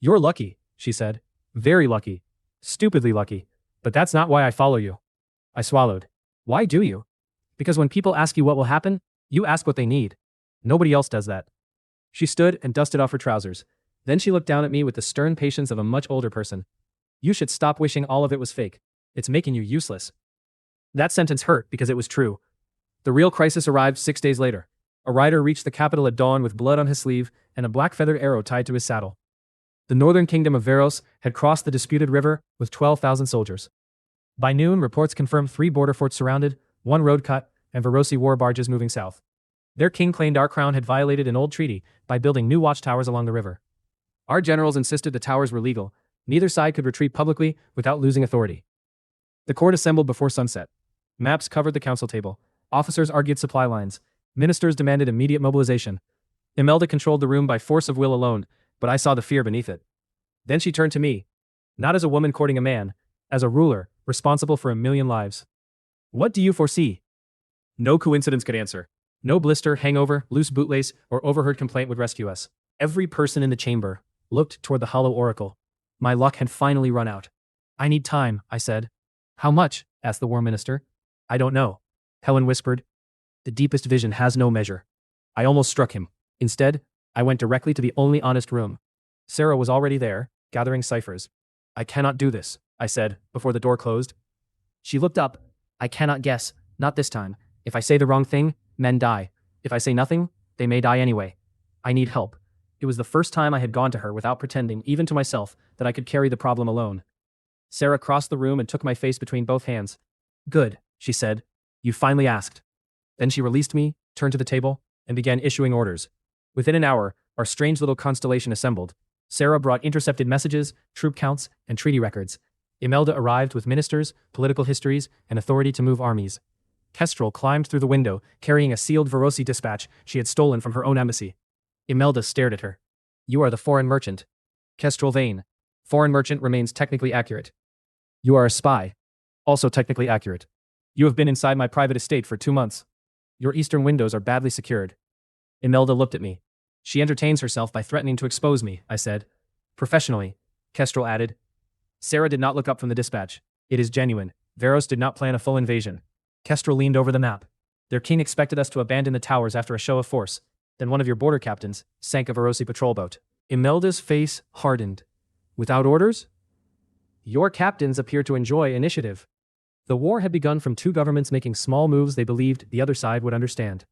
You're lucky, she said. Very lucky. Stupidly lucky. But that's not why I follow you. I swallowed. Why do you? Because when people ask you what will happen, you ask what they need. Nobody else does that. She stood and dusted off her trousers. Then she looked down at me with the stern patience of a much older person. You should stop wishing all of it was fake. It's making you useless. That sentence hurt because it was true. The real crisis arrived 6 days later. A rider reached the capital at dawn with blood on his sleeve and a black feathered arrow tied to his saddle. The northern kingdom of Veros had crossed the disputed river with 12,000 soldiers. By noon, reports confirmed 3 border forts surrounded, 1 road cut, and Verosi war barges moving south. Their king claimed our crown had violated an old treaty by building new watchtowers along the river. Our generals insisted the towers were legal. Neither side could retreat publicly without losing authority. The court assembled before sunset. Maps covered the council table. Officers argued supply lines. Ministers demanded immediate mobilization. Imelda controlled the room by force of will alone, but I saw the fear beneath it. Then she turned to me. Not as a woman courting a man, as a ruler, responsible for 1,000,000 lives. What do you foresee? No coincidence could answer. No blister, hangover, loose bootlace, or overheard complaint would rescue us. Every person in the chamber looked toward the hollow oracle. My luck had finally run out. I need time, I said. How much? Asked the war minister. I don't know. Helen whispered. The deepest vision has no measure. I almost struck him. Instead, I went directly to the only honest room. Sarah was already there, gathering ciphers. I cannot do this, I said, before the door closed. She looked up. I cannot guess, not this time. If I say the wrong thing, men die. If I say nothing, they may die anyway. I need help. It was the first time I had gone to her without pretending, even to myself, that I could carry the problem alone. Sarah crossed the room and took my face between both hands. Good, she said. You finally asked. Then she released me, turned to the table, and began issuing orders. Within an hour, our strange little constellation assembled. Sarah brought intercepted messages, troop counts, and treaty records. Imelda arrived with ministers, political histories, and authority to move armies. Kestrel climbed through the window, carrying a sealed Verosi dispatch she had stolen from her own embassy. Imelda stared at her. You are the foreign merchant. Kestrel vain. Foreign merchant remains technically accurate. You are a spy. Also technically accurate. You have been inside my private estate for 2 months. Your eastern windows are badly secured. Imelda looked at me. She entertains herself by threatening to expose me, I said. Professionally, Kestrel added. Sarah did not look up from the dispatch. It is genuine. Veros did not plan a full invasion. Kestrel leaned over the map. Their king expected us to abandon the towers after a show of force. Then one of your border captains sank a Verosi patrol boat. Imelda's face hardened. Without orders? Your captains appear to enjoy initiative. The war had begun from 2 governments making small moves they believed the other side would understand.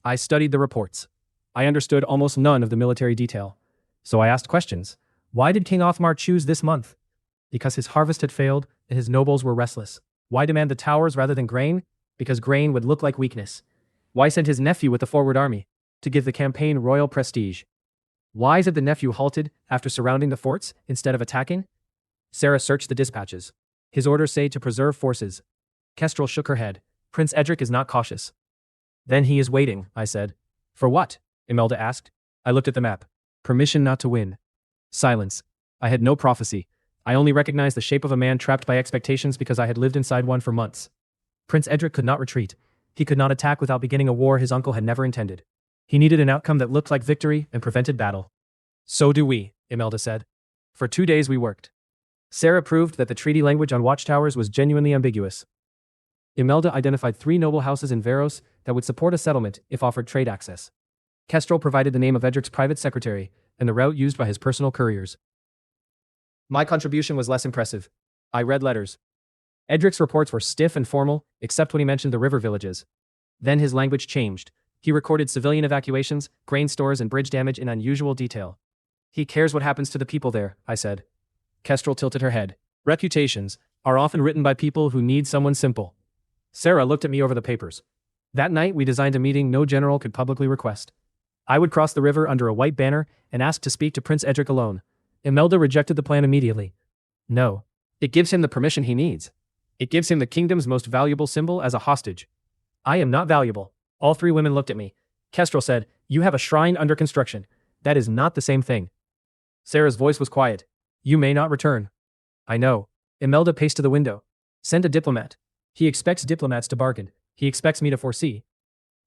I studied the reports. I understood almost none of the military detail. So I asked questions. Why did King Othmar choose this month? Because his harvest had failed and his nobles were restless. Why demand the towers rather than grain? Because grain would look like weakness. Why send his nephew with the forward army? To give the campaign royal prestige. Why had the nephew halted after surrounding the forts instead of attacking? Sarah searched the dispatches. His orders say to preserve forces. Kestrel shook her head. Prince Edric is not cautious. Then he is waiting, I said. For what? Imelda asked. I looked at the map. Permission not to win. Silence. I had no prophecy. I only recognized the shape of a man trapped by expectations because I had lived inside one for months. Prince Edric could not retreat. He could not attack without beginning a war his uncle had never intended. He needed an outcome that looked like victory and prevented battle. So do we, Imelda said. For 2 days we worked. Sarah proved that the treaty language on watchtowers was genuinely ambiguous. Imelda identified 3 noble houses in Veros that would support a settlement if offered trade access. Kestrel provided the name of Edric's private secretary and the route used by his personal couriers. My contribution was less impressive. I read letters. Edric's reports were stiff and formal, except when he mentioned the river villages. Then his language changed. He recorded civilian evacuations, grain stores, and bridge damage in unusual detail. He cares what happens to the people there, I said. Kestrel tilted her head. Reputations are often written by people who need someone simple. Sarah looked at me over the papers. That night we designed a meeting no general could publicly request. I would cross the river under a white banner and ask to speak to Prince Edric alone. Imelda rejected the plan immediately. No. It gives him the permission he needs. It gives him the kingdom's most valuable symbol as a hostage. I am not valuable. All three women looked at me. Kestrel said, "You have a shrine under construction. That is not the same thing." Sarah's voice was quiet. "You may not return." "I know." Imelda paced to the window. "Send a diplomat." He expects diplomats to bargain. He expects me to foresee.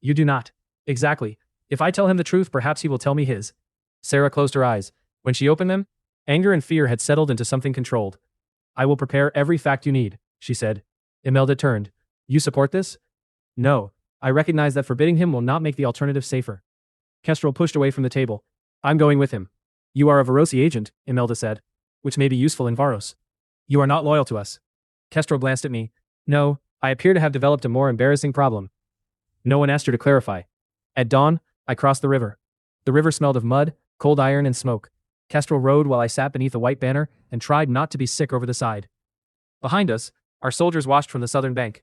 You do not. Exactly. If I tell him the truth, perhaps he will tell me his. Sarah closed her eyes. When she opened them, anger and fear had settled into something controlled. "I will prepare every fact you need," she said. Imelda turned. "You support this?" "No. I recognize that forbidding him will not make the alternative safer." Kestrel pushed away from the table. "I'm going with him." "You are a Varosi agent," Imelda said, "which may be useful in Varos. You are not loyal to us." Kestrel glanced at me. "No, I appear to have developed a more embarrassing problem." No one asked her to clarify. At dawn, I crossed the river. The river smelled of mud, cold iron, and smoke. Kestrel rowed while I sat beneath a white banner and tried not to be sick over the side. Behind us, our soldiers watched from the southern bank.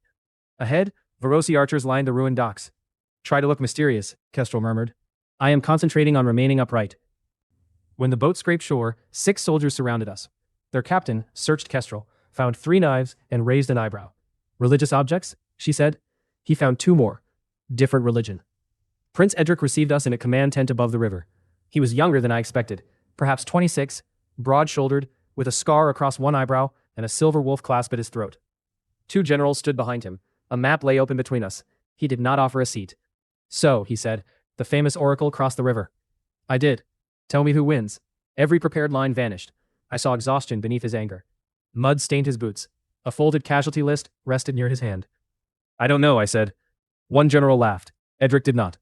Ahead, Varosi archers lined the ruined docks. "Try to look mysterious," Kestrel murmured. "I am concentrating on remaining upright." When the boat scraped shore, 6 soldiers surrounded us. Their captain searched Kestrel, found 3 knives, and raised an eyebrow. "Religious objects?" she said. He found 2 more. Different religion. Prince Edric received us in a command tent above the river. He was younger than I expected, perhaps 26, broad-shouldered, with a scar across one eyebrow and a silver wolf clasp at his throat. 2 generals stood behind him. A map lay open between us. He did not offer a seat. "So," he said, "the famous oracle crossed the river." I did. "Tell me who wins." Every prepared line vanished. I saw exhaustion beneath his anger. Mud stained his boots. A folded casualty list rested near his hand. "I don't know," I said. One general laughed. Edric did not.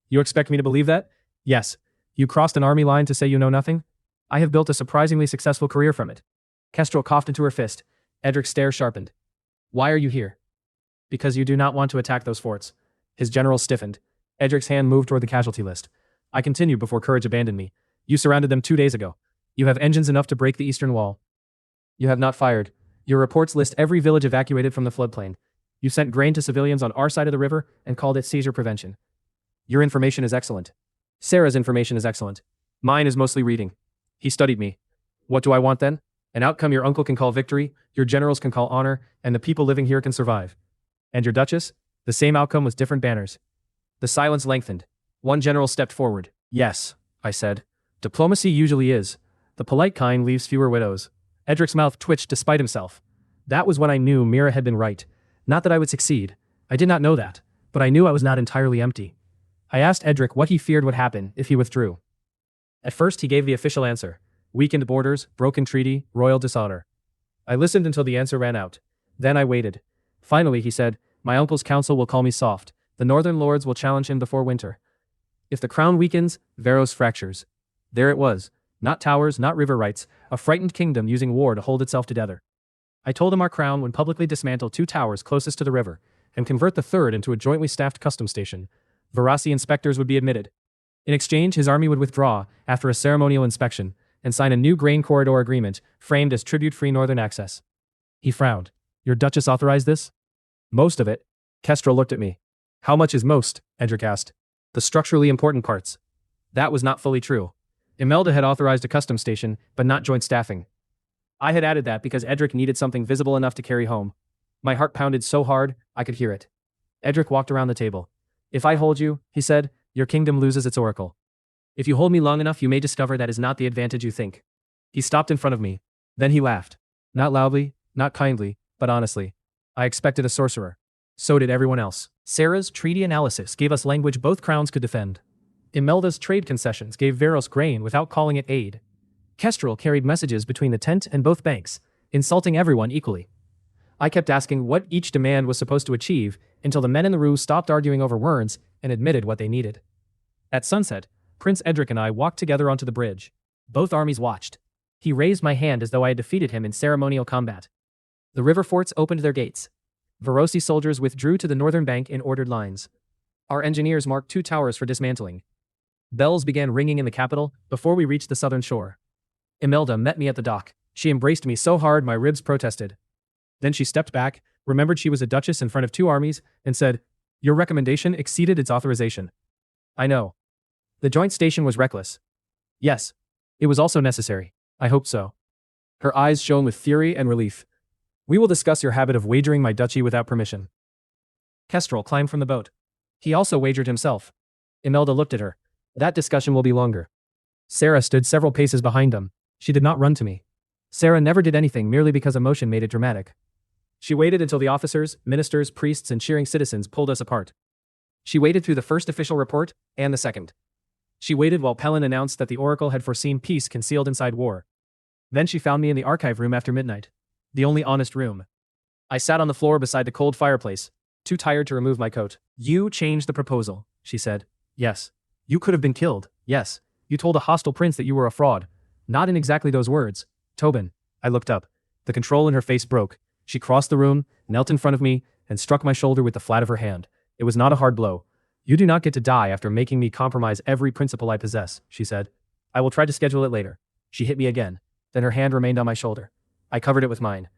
"You expect me to believe that?" "Yes. You crossed an army line to say you know nothing? I have built a surprisingly successful career from it." Kestrel coughed into her fist. Edric's stare sharpened. "Why are you here?" "Because you do not want to attack those forts." His general stiffened. Edric's hand moved toward the casualty list. I continued before courage abandoned me. "You surrounded them 2 days ago. You have engines enough to break the eastern wall. You have not fired. Your reports list every village evacuated from the floodplain. You sent grain to civilians on our side of the river and called it seizure prevention. Your information is excellent. Sarah's information is excellent. Mine is mostly reading. He studied me. What do I want then? An outcome your uncle can call victory, your generals can call honor, and the people living here can survive. And your duchess? The same outcome with different banners." The silence lengthened. One general stepped forward. "Yes," I said. "Diplomacy usually is. The polite kind leaves fewer widows." Edric's mouth twitched despite himself. That was when I knew Mira had been right. Not that I would succeed. I did not know that, but I knew I was not entirely empty. I asked Edric what he feared would happen if he withdrew. At first he gave the official answer. Weakened borders, broken treaty, royal dishonor. I listened until the answer ran out. Then I waited. Finally he said, "My uncle's council will call me soft. The northern lords will challenge him before winter. If the crown weakens, Varos fractures." There it was. Not towers, not river rights, a frightened kingdom using war to hold itself together. I told him our crown would publicly dismantle 2 towers closest to the river, and convert the third into a jointly staffed customs station. Varosi inspectors would be admitted. In exchange, his army would withdraw after a ceremonial inspection, and sign a new grain corridor agreement framed as tribute-free northern access. He frowned. "Your duchess authorized this?" "Most of it." Kestrel looked at me. "How much is most?" Edric asked. "The structurally important parts." That was not fully true. Imelda had authorized a customs station, but not joint staffing. I had added that because Edric needed something visible enough to carry home. My heart pounded so hard, I could hear it. Edric walked around the table. "If I hold you," he said, "your kingdom loses its oracle. If you hold me long enough, you may discover that is not the advantage you think." He stopped in front of me. Then he laughed. Not loudly, not kindly, but honestly. I expected a sorcerer. So did everyone else. Sarah's treaty analysis gave us language both crowns could defend. Imelda's trade concessions gave Varos grain without calling it aid. Kestrel carried messages between the tent and both banks, insulting everyone equally. I kept asking what each demand was supposed to achieve until the men in the rue stopped arguing over words and admitted what they needed. At sunset, Prince Edric and I walked together onto the bridge. Both armies watched. He raised my hand as though I had defeated him in ceremonial combat. The river forts opened their gates. Varosi soldiers withdrew to the northern bank in ordered lines. Our engineers marked 2 towers for dismantling. Bells began ringing in the capital before we reached the southern shore. Imelda met me at the dock. She embraced me so hard my ribs protested. Then she stepped back, remembered she was a duchess in front of 2 armies, and said, "Your recommendation exceeded its authorization." I know. The joint station was reckless. Yes. It was also necessary. I hope so. Her eyes shone with fury and relief. We will discuss your habit of wagering my duchy without permission. Kestrel climbed from the boat. He also wagered himself. Imelda looked at her. That discussion will be longer. Sarah stood several paces behind them. She did not run to me. Sarah never did anything merely because emotion made it dramatic. She waited until the officers, ministers, priests, and cheering citizens pulled us apart. She waited through the first official report and the second. She waited while Pelin announced that the oracle had foreseen peace concealed inside war. Then she found me in the archive room after midnight. The only honest room. I sat on the floor beside the cold fireplace, too tired to remove my coat. You changed the proposal, she said. Yes. You could have been killed. Yes. You told a hostile prince that you were a fraud. Not in exactly those words. Tobin. I looked up. The control in her face broke. She crossed the room, knelt in front of me, and struck my shoulder with the flat of her hand. It was not a hard blow. You do not get to die after making me compromise every principle I possess, she said. I will try to schedule it later. She hit me again. Then her hand remained on my shoulder. I covered it with mine.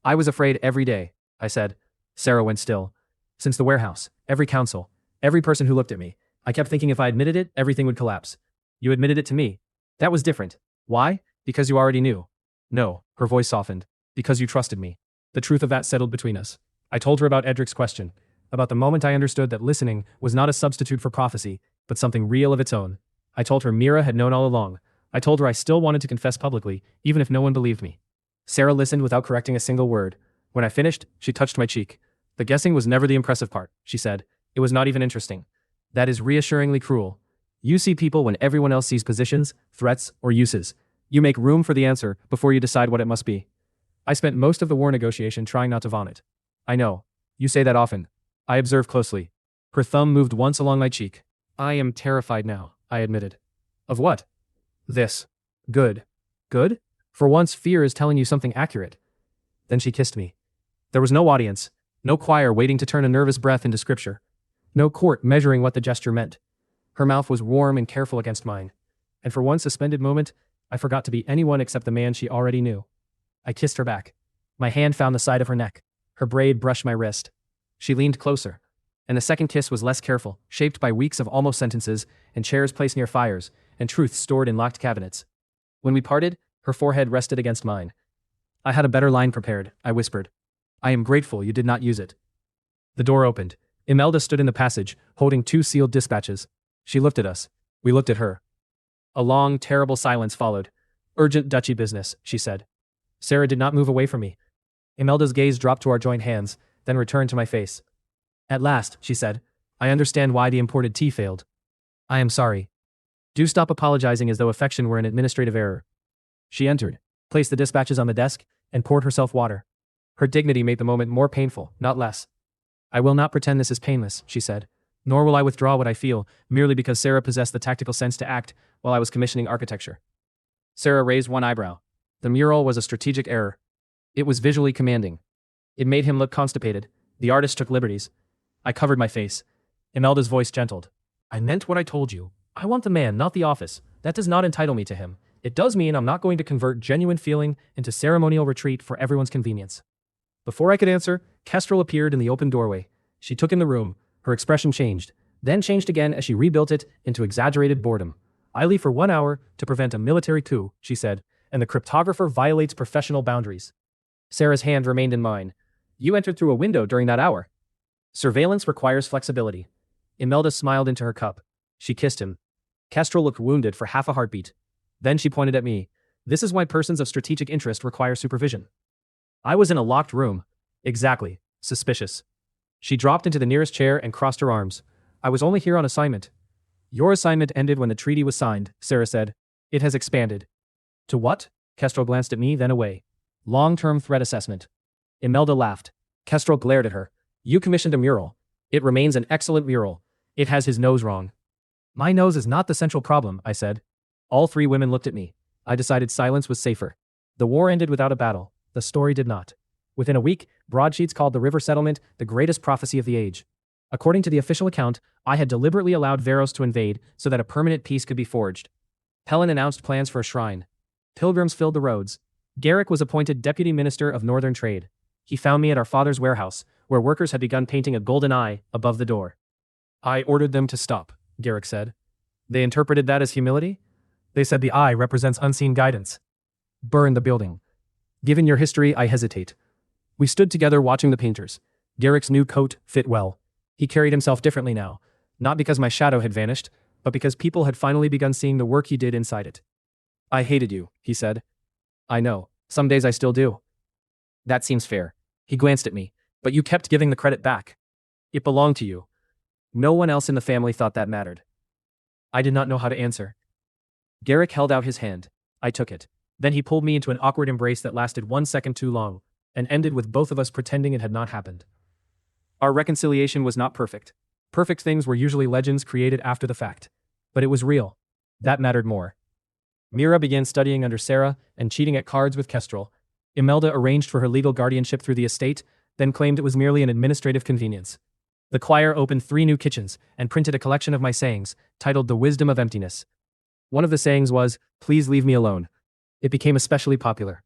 I was afraid every day, I said. Sarah went still. Since the warehouse, every council, every person who looked at me, I kept thinking if I admitted it, everything would collapse. You admitted it to me. That was different. Why? Because you already knew. No, her voice softened. Because you trusted me. The truth of that settled between us. I told her about Edric's question, about the moment I understood that listening was not a substitute for prophecy, but something real of its own. I told her Mira had known all along. I told her I still wanted to confess publicly, even if no one believed me. Sarah listened without correcting a single word. When I finished, she touched my cheek. The guessing was never the impressive part, she said. It was not even interesting. That is reassuringly cruel. You see people when everyone else sees positions, threats, or uses. You make room for the answer before you decide what it must be. I spent most of the war negotiation trying not to vomit. I know. You say that often. I observed closely. Her thumb moved once along my cheek. I am terrified now, I admitted. Of what? This. Good. Good? For once, fear is telling you something accurate. Then she kissed me. There was no audience, no choir waiting to turn a nervous breath into scripture, no court measuring what the gesture meant. Her mouth was warm and careful against mine, and for one suspended moment, I forgot to be anyone except the man she already knew. I kissed her back. My hand found the side of her neck. Her braid brushed my wrist. She leaned closer, and the second kiss was less careful, shaped by weeks of almost sentences, and chairs placed near fires, and truths stored in locked cabinets. When we parted, her forehead rested against mine. I had a better line prepared, I whispered. I am grateful you did not use it. The door opened. Imelda stood in the passage, holding 2 sealed dispatches. She looked at us. We looked at her. A long, terrible silence followed. Urgent duchy business, she said. Sarah did not move away from me. Imelda's gaze dropped to our joined hands, then returned to my face. At last, she said, I understand why the imported tea failed. I am sorry. Do stop apologizing as though affection were an administrative error. She entered, placed the dispatches on the desk, and poured herself water. Her dignity made the moment more painful, not less. I will not pretend this is painless, she said, nor will I withdraw what I feel, merely because Sarah possessed the tactical sense to act while I was commissioning architecture. Sarah raised one eyebrow. The mural was a strategic error. It was visually commanding. It made him look constipated. The artist took liberties. I covered my face. Imelda's voice gentled. I meant what I told you. I want the man, not the office. That does not entitle me to him. It does mean I'm not going to convert genuine feeling into ceremonial retreat for everyone's convenience. Before I could answer, Kestrel appeared in the open doorway. She took in the room. Her expression changed, then changed again as she rebuilt it into exaggerated boredom. I leave for 1 hour to prevent a military coup, she said, and the cryptographer violates professional boundaries. Sarah's hand remained in mine. You entered through a window during that hour. Surveillance requires flexibility. Imelda smiled into her cup. She kissed him. Kestrel looked wounded for half a heartbeat. Then she pointed at me. This is why persons of strategic interest require supervision. I was in a locked room. Exactly. Suspicious. She dropped into the nearest chair and crossed her arms. I was only here on assignment. Your assignment ended when the treaty was signed, Sarah said. It has expanded. To what? Kestrel glanced at me, then away. Long-term threat assessment. Imelda laughed. Kestrel glared at her. You commissioned a mural. It remains an excellent mural. It has his nose wrong. My nose is not the central problem, I said. All 3 women looked at me. I decided silence was safer. The war ended without a battle. The story did not. Within a week, broadsheets called the river settlement the greatest prophecy of the age. According to the official account, I had deliberately allowed Veros to invade so that a permanent peace could be forged. Helen announced plans for a shrine. Pilgrims filled the roads. Garrick was appointed Deputy Minister of Northern Trade. He found me at our father's warehouse, where workers had begun painting a golden eye above the door. I ordered them to stop, Garrick said. They interpreted that as humility? They said the eye represents unseen guidance. Burn the building. Given your history, I hesitate. We stood together watching the painters. Garrick's new coat fit well. He carried himself differently now, not because my shadow had vanished, but because people had finally begun seeing the work he did inside it. I hated you, he said. I know. Some days I still do. That seems fair. He glanced at me. But you kept giving the credit back. It belonged to you. No one else in the family thought that mattered. I did not know how to answer. Garrick held out his hand. I took it. Then he pulled me into an awkward embrace that lasted 1 second too long, and ended with both of us pretending it had not happened. Our reconciliation was not perfect. Perfect things were usually legends created after the fact. But it was real. That mattered more. Mira began studying under Sarah and cheating at cards with Kestrel. Imelda arranged for her legal guardianship through the estate, then claimed it was merely an administrative convenience. The choir opened 3 new kitchens and printed a collection of my sayings, titled The Wisdom of Emptiness. One of the sayings was, "Please leave me alone." It became especially popular.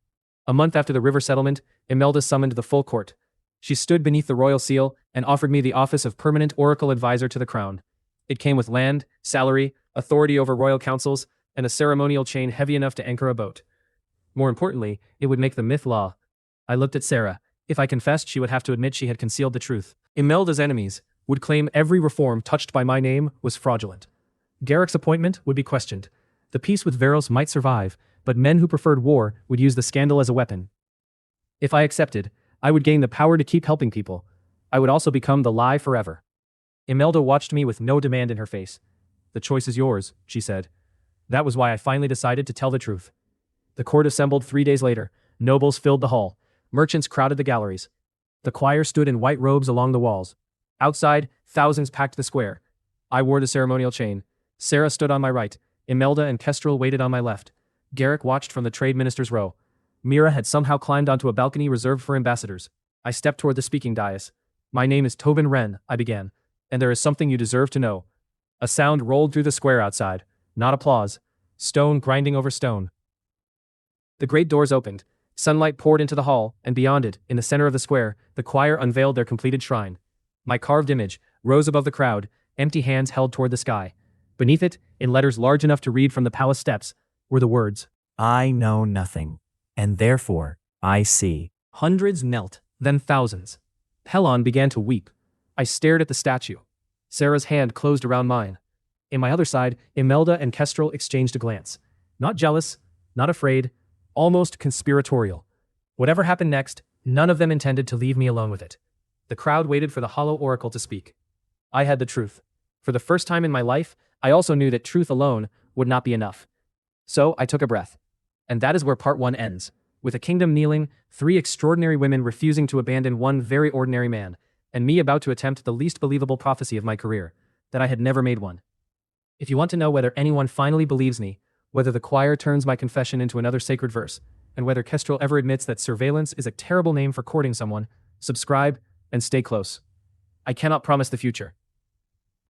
A month after the river settlement, Imelda summoned the full court. She stood beneath the royal seal and offered me the office of permanent oracle advisor to the crown. It came with land, salary, authority over royal councils, and a ceremonial chain heavy enough to anchor a boat. More importantly, it would make the myth law. I looked at Sarah. If I confessed, she would have to admit she had concealed the truth. Imelda's enemies would claim every reform touched by my name was fraudulent. Garrick's appointment would be questioned. The peace with Veros might survive, but men who preferred war would use the scandal as a weapon. If I accepted, I would gain the power to keep helping people. I would also become the lie forever. Imelda watched me with no demand in her face. The choice is yours, she said. That was why I finally decided to tell the truth. The court assembled 3 days later. Nobles filled the hall. Merchants crowded the galleries. The choir stood in white robes along the walls. Outside, thousands packed the square. I wore the ceremonial chain. Sarah stood on my right. Imelda and Kestrel waited on my left. Garrick watched from the trade minister's row. Mira had somehow climbed onto a balcony reserved for ambassadors. I stepped toward the speaking dais. My name is Tobin Wren, I began, and there is something you deserve to know. A sound rolled through the square outside. Not applause. Stone grinding over stone. The great doors opened. Sunlight poured into the hall, and beyond it, in the center of the square, the choir unveiled their completed shrine. My carved image rose above the crowd, empty hands held toward the sky. Beneath it, in letters large enough to read from the palace steps, were the words, I know nothing, and therefore I see. Hundreds knelt, then thousands. Helon began to weep. I stared at the statue. Sarah's hand closed around mine. In my other side, Imelda and Kestrel exchanged a glance. Not jealous, not afraid, almost conspiratorial. Whatever happened next, none of them intended to leave me alone with it. The crowd waited for the hollow oracle to speak. I had the truth. For the first time in my life, I also knew that truth alone would not be enough. So I took a breath. And that is where part 1 ends, with a kingdom kneeling, 3 extraordinary women refusing to abandon one very ordinary man, and me about to attempt the least believable prophecy of my career, that I had never made one. If you want to know whether anyone finally believes me, whether the choir turns my confession into another sacred verse, and whether Kestrel ever admits that surveillance is a terrible name for courting someone, subscribe and stay close. I cannot promise the future,